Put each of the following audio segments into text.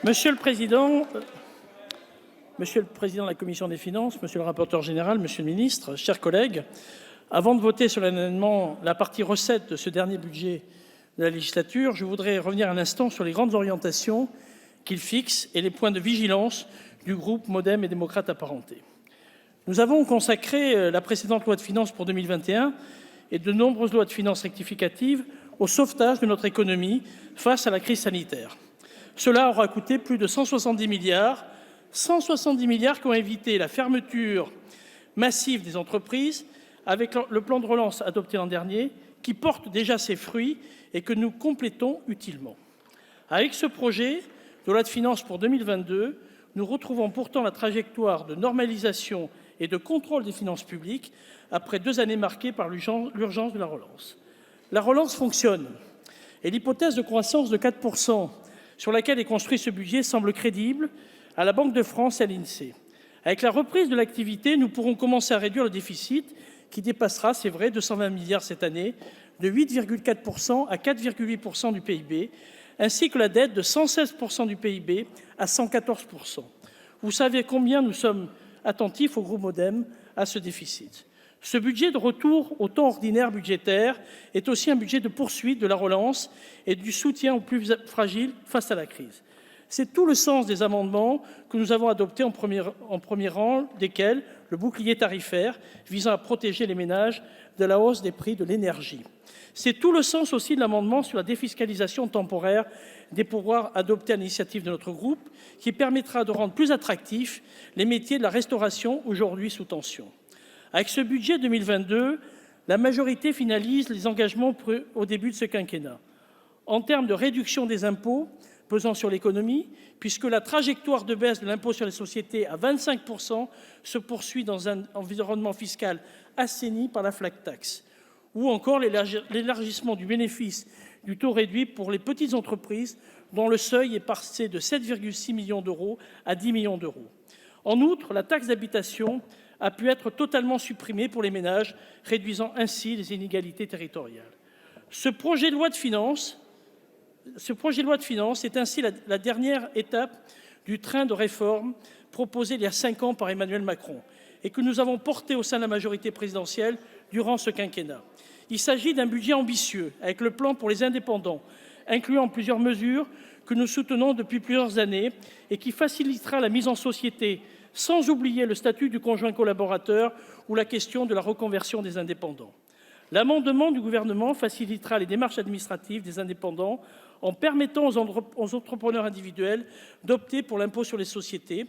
Monsieur le Président de la Commission des finances, Monsieur le rapporteur général, Monsieur le ministre, chers collègues, avant de voter solennellement la partie recettes de ce dernier budget de la législature, je voudrais revenir un instant sur les grandes orientations qu'il fixe et les points de vigilance du groupe Modem et démocrates apparentés. Nous avons consacré la précédente loi de finances pour 2021 et de nombreuses lois de finances rectificatives au sauvetage de notre économie face à la crise sanitaire. Cela aura coûté plus de 170 milliards qui ont évité la fermeture massive des entreprises avec le plan de relance adopté l'an dernier, qui porte déjà ses fruits et que nous complétons utilement. Avec ce projet de loi de finances pour 2022, nous retrouvons pourtant la trajectoire de normalisation et de contrôle des finances publiques après 2 années marquées par l'urgence de la relance. La relance fonctionne et l'hypothèse de croissance de 4% sur laquelle est construit ce budget semble crédible à la Banque de France et à l'INSEE. Avec la reprise de l'activité, nous pourrons commencer à réduire le déficit qui dépassera, c'est vrai, 220 milliards cette année, de 8,4% à 4,8% du PIB, ainsi que la dette de 116% du PIB à 114%. Vous savez combien nous sommes attentifs au groupe Modem à ce déficit. Ce budget de retour au temps ordinaire budgétaire est aussi un budget de poursuite de la relance et du soutien aux plus fragiles face à la crise. C'est tout le sens des amendements que nous avons adoptés en premier rang desquels le bouclier tarifaire visant à protéger les ménages de la hausse des prix de l'énergie. C'est tout le sens aussi de l'amendement sur la défiscalisation temporaire des pourboires adopté à l'initiative de notre groupe, qui permettra de rendre plus attractifs les métiers de la restauration aujourd'hui sous tension. Avec ce budget 2022, la majorité finalise les engagements pris au début de ce quinquennat. En termes de réduction des impôts pesant sur l'économie, puisque la trajectoire de baisse de l'impôt sur les sociétés à 25% se poursuit dans un environnement fiscal assaini par la flat tax, ou encore l'élargissement du bénéfice du taux réduit pour les petites entreprises dont le seuil est passé de 7,6 millions d'euros à 10 millions d'euros. En outre, la taxe d'habitation a pu être totalement supprimée pour les ménages, réduisant ainsi les inégalités territoriales. Ce projet de loi de finances est ainsi la dernière étape du train de réforme proposé il y a 5 ans par Emmanuel Macron et que nous avons porté au sein de la majorité présidentielle durant ce quinquennat. Il s'agit d'un budget ambitieux, avec le plan pour les indépendants, incluant plusieurs mesures que nous soutenons depuis plusieurs années et qui facilitera la mise en société, sans oublier le statut du conjoint collaborateur ou la question de la reconversion des indépendants. L'amendement du gouvernement facilitera les démarches administratives des indépendants en permettant aux entrepreneurs individuels d'opter pour l'impôt sur les sociétés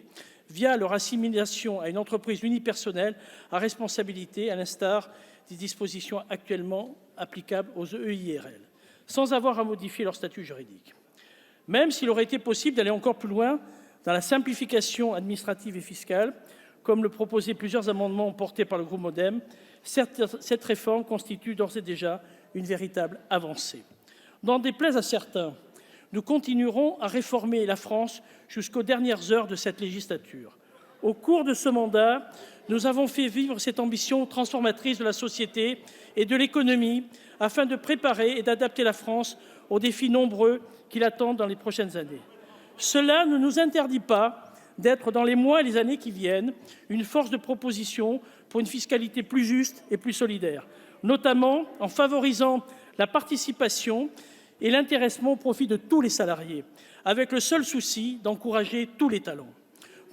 via leur assimilation à une entreprise unipersonnelle à responsabilité, à l'instar des dispositions actuellement applicables aux EIRL, sans avoir à modifier leur statut juridique. Même s'il aurait été possible d'aller encore plus loin dans la simplification administrative et fiscale, comme le proposaient plusieurs amendements portés par le groupe Modem, cette réforme constitue d'ores et déjà une véritable avancée. N'en déplaise à certains, nous continuerons à réformer la France jusqu'aux dernières heures de cette législature. Au cours de ce mandat, nous avons fait vivre cette ambition transformatrice de la société et de l'économie afin de préparer et d'adapter la France aux défis nombreux qui l'attendent dans les prochaines années. Cela ne nous interdit pas d'être, dans les mois et les années qui viennent, une force de proposition pour une fiscalité plus juste et plus solidaire, notamment en favorisant la participation et l'intéressement au profit de tous les salariés, avec le seul souci d'encourager tous les talents.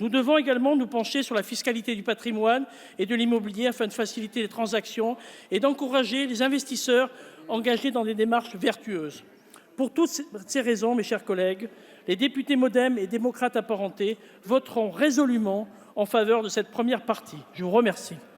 Nous devons également nous pencher sur la fiscalité du patrimoine et de l'immobilier afin de faciliter les transactions et d'encourager les investisseurs engagés dans des démarches vertueuses. Pour toutes ces raisons, mes chers collègues, les députés Modem et démocrates apparentés voteront résolument en faveur de cette première partie. Je vous remercie.